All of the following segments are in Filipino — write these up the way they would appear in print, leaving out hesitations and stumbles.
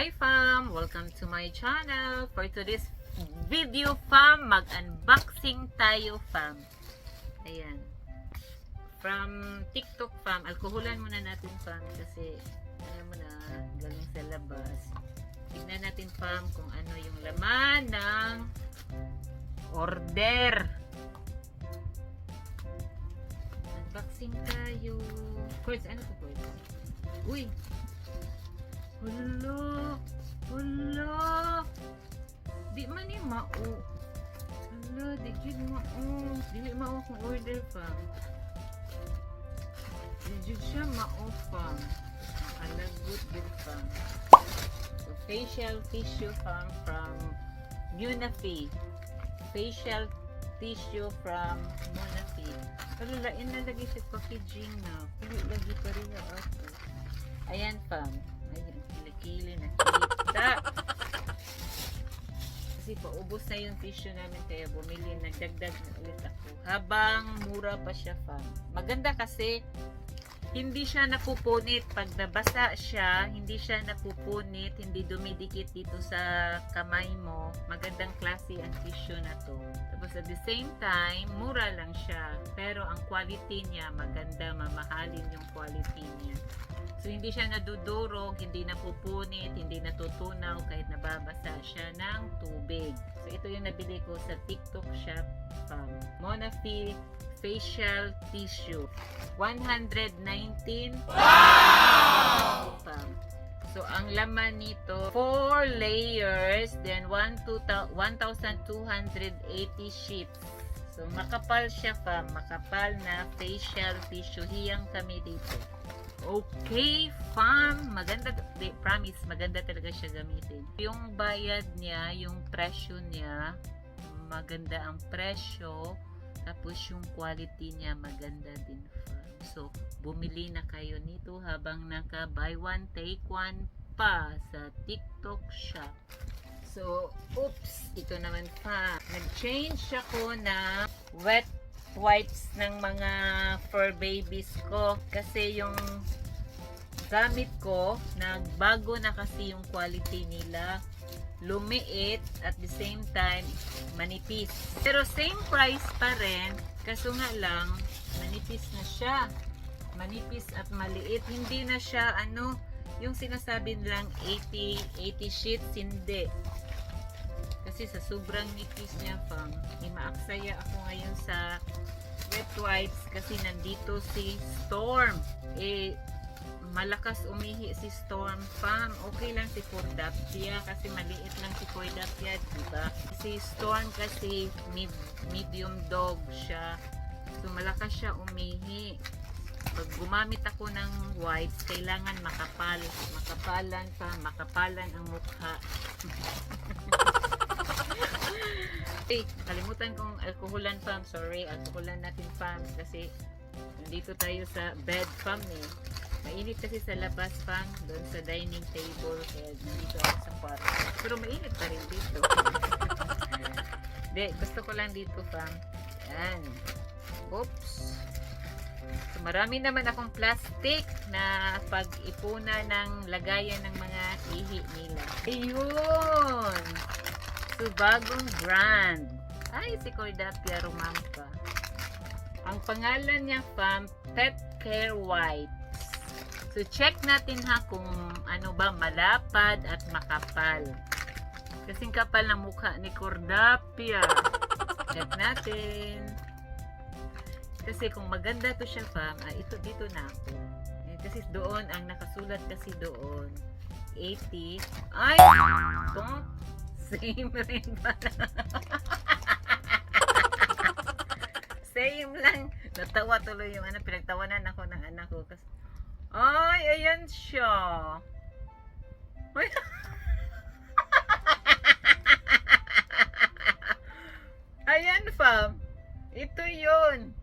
Hi fam! Welcome to my channel. For today's video fam, mag-unboxing tayo fam. Ayan. From TikTok fam. Alkoholan muna natin fam kasi alam mo na, galing sa labas. Tignan natin fam kung ano yung laman ng order. Unboxing tayo. Course, ano to course? Uy! Hala! Hala! Di man ni mao. Hala, di jud mao. Dili mao akong order pa. Di jud siya mao pa. Nakalagot din pa. So, facial tissue from Munafi. Facial tissue from Munafi. Pero lain na lagi sa packaging na. Pili lagi pa rin ako. Ayan fam. Ayan, kilikili na kita. Kasi paubos na yung tissue namin kaya bumili, nagdagdag na ulit ako. Habang mura pa siya fam. Maganda kasi hindi siya napupunit. Pag nabasa siya, hindi siya napupunit, hindi dumidikit dito sa kamay mo. Magandang klase ang tissue na to. Tapos at the same time, mura lang siya. Pero ang quality niya, maganda, mamahalin yung quality niya. So, hindi siya nadudurog, hindi napupunit, hindi natutunaw kahit nababasa siya ng tubig. So, ito yung nabili ko sa TikTok shop from Munafi Facial Tissue. 119. Wow! So, ang laman nito, 4 layers, then 1,280 sheets. So, makapal siya fam. Makapal na facial tissue. Hiyang kami dito. Okay, fam. Maganda, promise, maganda talaga siya gamitin. Yung bayad niya, yung presyo niya, maganda ang presyo. Tapos yung quality niya, maganda din, fam. So, bumili na kayo nito habang naka buy one, take one pa sa TikTok shop. So, oops, ito naman pa. Nag-change ako na wet wipes ng mga fur babies ko kasi yung gamit ko nagbago na kasi yung quality nila, lumiit at the same time manipis, pero same price pa rin, kaso nga lang manipis na siya, manipis at maliit, hindi na siya ano yung sinasabi nilang 80 sheets, hindi. Kasi sa sobrang nipis niya fam, maaksaya ako ngayon sa wet wipes kasi nandito si Storm. Malakas umihi si Storm fam. Okay lang si Cordapia kasi maliit lang si Cordapia, diba? Si Storm kasi medium dog siya. So malakas siya umihi. Pag gumamit ako ng wipes, kailangan makapal. Makapalan pa, makapalan ang mukha. Eh, nakalimutan kong alkoholan fam. Sorry, alkoholan natin fam kasi nandito tayo sa bed fam eh. Mainit kasi sa labas fam, doon sa dining table, kaya nandito ako sa kwarto. Pero mainit pa rin dito. De, gusto ko lang dito fam. Yan. Oops. So, marami naman akong plastic na pag-ipuna ng lagayan ng mga ihi nila. Ayun! So, bagong brand. Ay, si Cordapia Romampa. Ang pangalan niya, fam, Pet Care Wipes. So, check natin ha kung ano ba, malapad at makapal. Kasing kapal ng mukha ni Cordapia. Check natin. Kasi kung maganda to siya, fam, ito dito na ako. Kasi doon, ang nakasulat kasi doon, 80. Ay! Don't! Same rin pala. Same lang. Natawa tuloy yung ano, pinagtawanan ako ng anak ko. Kasi, ay, ayan siya. Ayan, fam. Ito yun.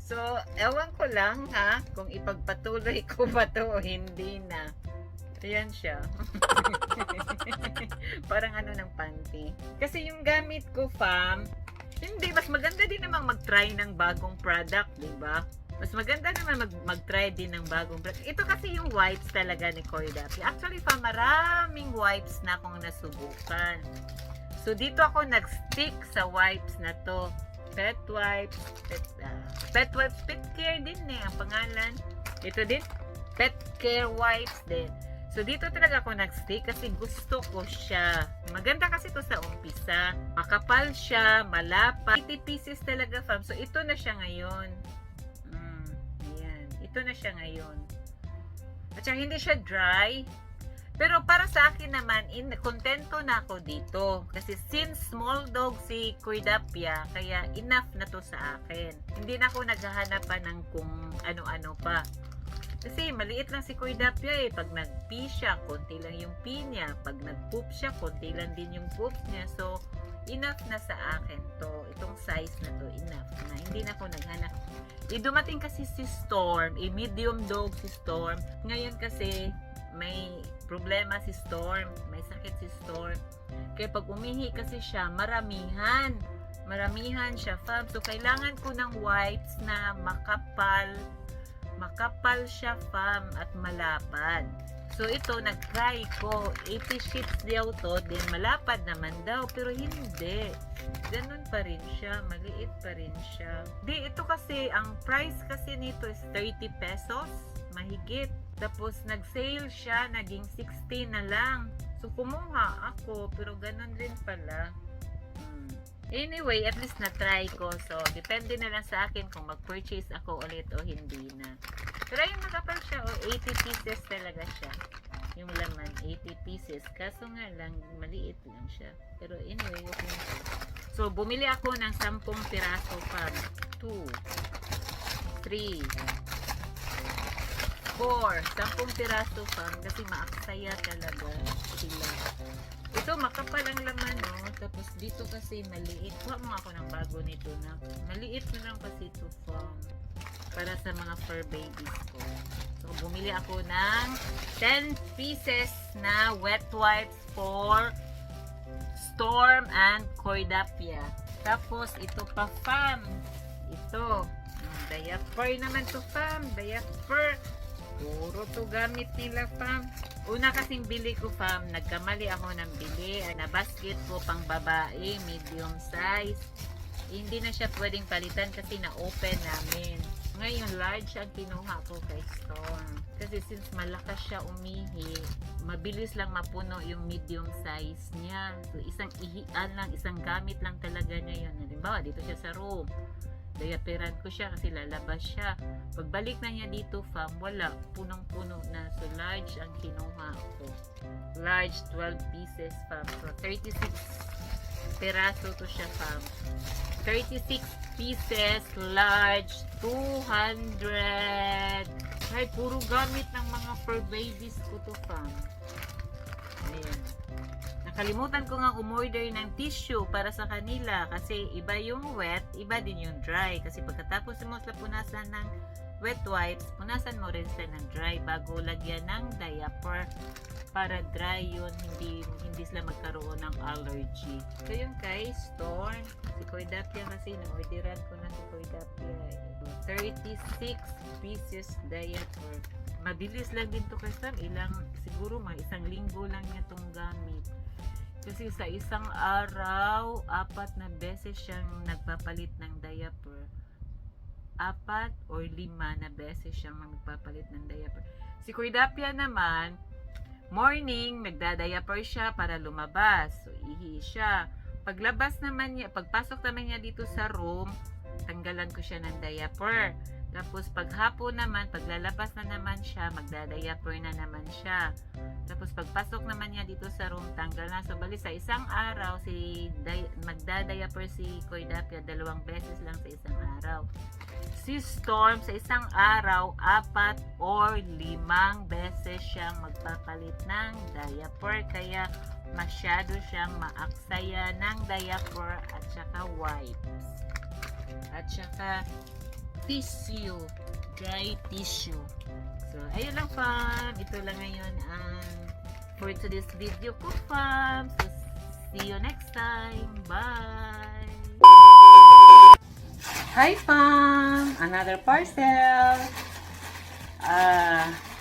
So, ewan ko lang ha, kung ipagpatuloy ko ba to o hindi na. Ayan siya. Parang ano ng panty. Kasi yung gamit ko, fam, hindi, mas maganda din namang mag-try ng bagong product, diba? Mas maganda naman mag-try din ng bagong brand. Ito kasi yung wipes talaga ni Koidapi. Actually, maraming wipes na akong nasubukan. So, dito ako nag-stick sa wipes na to. Pet wipes, pet care din ang pangalan. Ito din, pet care wipes din. So, dito talaga ako nag-stick kasi gusto ko siya. Maganda kasi to sa umpisa. Makapal siya, malapa. 80 pieces talaga, fam. So, ito na siya ngayon. Ayan. Ito na siya ngayon. At saka hindi siya dry. Pero para sa akin naman, kontento na ako dito. Kasi since small dog si Koidapia, kaya enough na to sa akin. Hindi na ako naghahanap pa ng kung ano-ano pa. Kasi maliit lang si Koidapia eh. Pag nag-pee siya, konti lang yung pee niya. Pag nag-poop siya, konti lang din yung poop niya. So, enough na sa akin to. Itong size na to, enough na. Hindi na ako naghanap. Dumating kasi si Storm, medium dog si Storm. Ngayon kasi, may problema si Storm. May sakit si Storm. Kaya pag umihi kasi siya, maramihan siya, fam. So, kailangan ko ng wipes na makapal siya, fam, at malapad. So, ito, nag-try ko. 80 sheets daw to, din malapad naman daw, pero hindi. Ganun pa rin siya, maliit pa rin siya. Ito kasi, ang price kasi nito is 30 pesos, mahigit. Tapos, nag-sale siya, naging 60 na lang. So, kumuha ako, pero ganun rin pala. Anyway, at least na-try ko. So, depende na lang sa akin kung mag-purchase ako ulit o hindi na. Pero yung makapal siya, 80 pieces talaga siya. Yung laman, 80 pieces. Kaso nga lang, maliit lang siya. Pero anyway, okay na siya. So, bumili ako ng 10 piraso pa. 2, 3, 4. 10 piraso pa. Kasi maaksaya talaga sila. Ito, makapal ang laman, no? Tapos, dito kasi maliit. Kuha mo ako ng bago nito na. Maliit na lang kasi ito para sa mga fur babies ko. So, bumili ako ng 10 pieces na wet wipes for Storm and Koidapia. Tapos, ito pa, fam. Ito. Diaper naman to, fam. Diaper. Puro to gamit nila, fam. Una kasing bili ko, fam, nagkamali ako ng bili. Na basket ko pang babae, medium size. Hindi na siya pwedeng palitan kasi na-open namin. Ngayon, large ang kinuha ko kay Storm. Kasi since malakas siya umihi, mabilis lang mapuno yung medium size niya. So, isang ihian lang, isang gamit lang talaga niya yun. Halimbawa, dito siya sa room. Diaperan ko siya kasi lalabas siya. Pagbalik na niya dito, fam, wala. Punong-puno na. So, large ang kinuha ko. Large, 12 pieces, fam. So, 36 peraso to siya, fam. 36 pieces, large, 200. Ay, puro gamit ng mga fur babies ko to, fam. Ayan. Nakalimutan ko nga umorder ng tissue para sa kanila kasi iba yung wet, iba din yung dry. Kasi pagkatapos mo sila punasan ng wet wipes, punasan mo rin sila ng dry bago lagyan ng diaper para dry yun, hindi sila magkaroon ng allergy. So yun kay Storm, si Koidapia kasi na-orderan ko na si Koidapia. 36 pieces diaper. Mabilis lang din to kasi siguro mga isang linggo lang niya itong gamit. Kasi sa isang araw, 4 na beses siyang nagpapalit ng diaper. 4 or 5 na beses siyang nagpapalit ng diaper. Si Koidapia naman, morning, nagda-diaper siya para lumabas. So, ihi siya. Paglabas naman niya, pagpasok naman niya dito sa room, tanggalan ko siya ng diaper. Tapos paghapon naman, paglalabas na naman siya, magda-diaper na naman siya. Tapos pagpasok naman niya dito sa room, tanggal na. So bali sa isang araw, magda-diaper si Koidapia 2 beses lang sa isang araw. Si Storm sa isang araw, 4 or 5 beses siyang magpapalit ng diaper. Kaya masyado siyang maaksaya ng diaper at saka wipes. At saka tissue, dry tissue. So, ayun lang, fam. Ito lang ngayon ang for today's video ko, fam. So, see you next time. Bye! Hi, fam! Another parcel.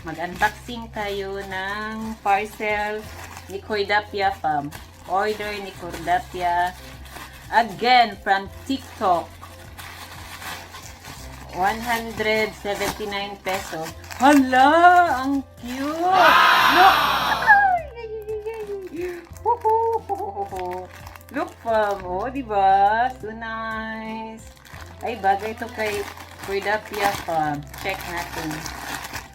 Mag-unboxing kayo ng parcel ni Cordapia, fam. Order ni Cordapia. Again, from TikTok. 179 pesos. Hala! Ang cute! Look! Look, fam. Oh, diba? So nice. Ay, bagay to kay Cordapia, fam. Check natin.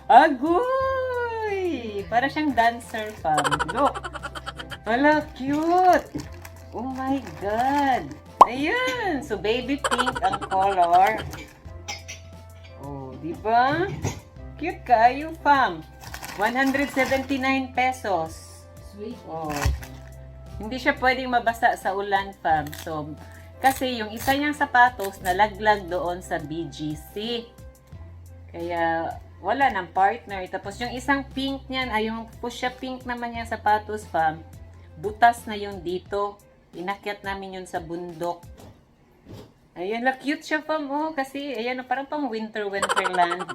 Agoy! Para siyang dancer, fam. Look! Hala, cute! Oh my God! Ayan! So, baby pink ang color. Oh, diba? Cute kayo, fam. 179 pesos. Sweet. Oh. Hindi siya pwedeng mabasa sa ulan, fam. So, kasi yung isa niyang sapatos nalaglag doon sa BGC. Kaya, wala ng partner. Tapos, yung isang pink niyan, ay yung pusha pink naman yung sapatos, fam. Butas na yun dito. Inakyat namin yun sa bundok. Ayan, la cute siya, fam. Oh, kasi, ayan, parang pang winterland.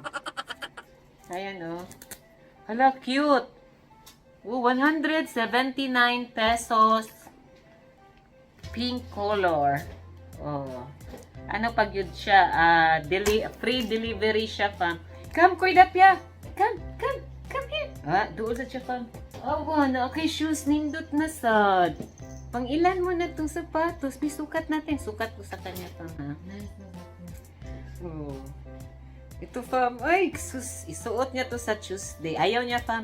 Ayan, oh. Hala, cute. Oh, 179 pesos. Pink color. Oh. Ano pag yun siya? Free delivery siya, fam. Come, Cordapia. Come here. Doon sa siya, fam. Oh, na okay, shoes nindot na sad. Pang ilan mo na itong sapatos? Bisukat natin. Sukat ko sa kanya, fam, ha? Nice na ba? Oh. Ito, fam. Ay, sus. Isuot niya to sa Tuesday. Ayaw niya, fam.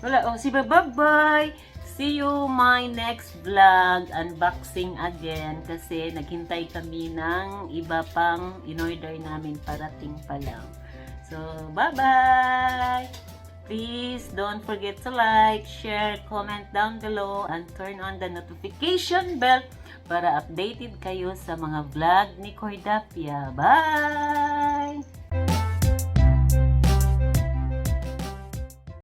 Wala. Oh, sige, bye-bye. See you my next vlog. Unboxing again. Kasi naghintay kami ng iba pang in-order namin. Parating pa lang. So, bye-bye. Please don't forget to like, share, comment down below, and turn on the notification bell para updated kayo sa mga vlog ni Cordapia. Bye!